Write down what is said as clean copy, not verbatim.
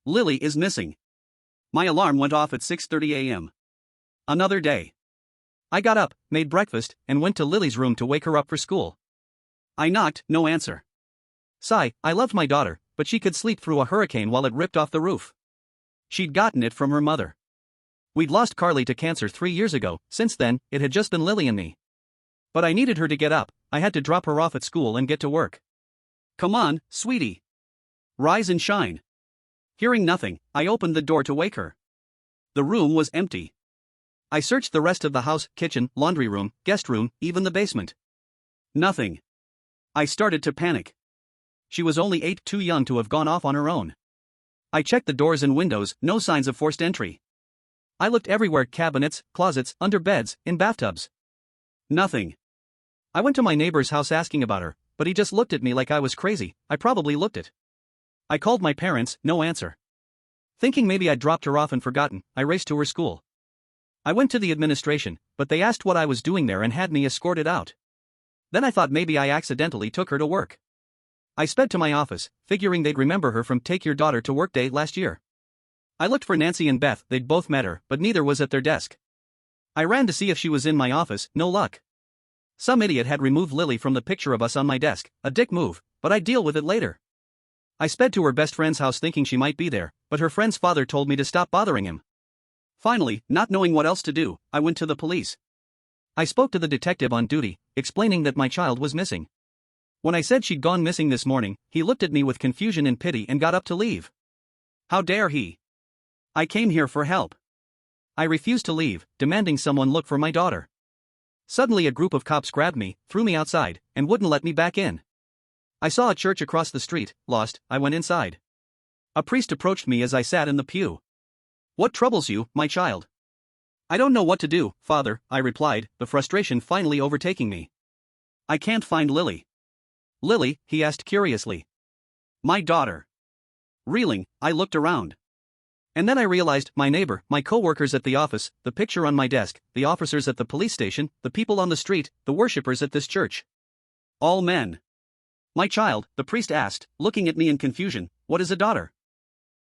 Lily is missing. My alarm went off at 6:30 a.m. Another day. I got up, made breakfast, and went to Lily's room to wake her up for school. I knocked, no answer. Sigh, I loved my daughter, but she could sleep through a hurricane while it ripped off the roof. She'd gotten it from her mother. We'd lost Carly to cancer 3 years ago. Since then, it had just been Lily and me. But I needed her to get up. I had to drop her off at school and get to work. Come on, sweetie. Rise and shine. Hearing nothing, I opened the door to wake her. The room was empty. I searched the rest of the house, kitchen, laundry room, guest room, even the basement. Nothing. I started to panic. She was only 8, too young to have gone off on her own. I checked the doors and windows, no signs of forced entry. I looked everywhere, cabinets, closets, under beds, in bathtubs. Nothing. I went to my neighbor's house asking about her, but he just looked at me like I was crazy. I probably looked it. I called my parents, no answer. Thinking maybe I'd dropped her off and forgotten, I raced to her school. I went to the administration, but they asked what I was doing there and had me escorted out. Then I thought maybe I accidentally took her to work. I sped to my office, figuring they'd remember her from Take Your Daughter to Work Day last year. I looked for Nancy and Beth. They'd both met her, but neither was at their desk. I ran to see if she was in my office, no luck. Some idiot had removed Lily from the picture of us on my desk, a dick move, but I'd deal with it later. I sped to her best friend's house thinking she might be there, but her friend's father told me to stop bothering him. Finally, not knowing what else to do, I went to the police. I spoke to the detective on duty, explaining that my child was missing. When I said she'd gone missing this morning, he looked at me with confusion and pity and got up to leave. How dare he? I came here for help. I refused to leave, demanding someone look for my daughter. Suddenly a group of cops grabbed me, threw me outside, and wouldn't let me back in. I saw a church across the street. Lost, I went inside. A priest approached me as I sat in the pew. What troubles you, my child? I don't know what to do, Father, I replied, the frustration finally overtaking me. I can't find Lily. Lily? He asked curiously. My daughter. Reeling, I looked around. And then I realized my neighbor, my co-workers at the office, the picture on my desk, the officers at the police station, the people on the street, the worshippers at this church. All men. My child, the priest asked, looking at me in confusion, what is a daughter?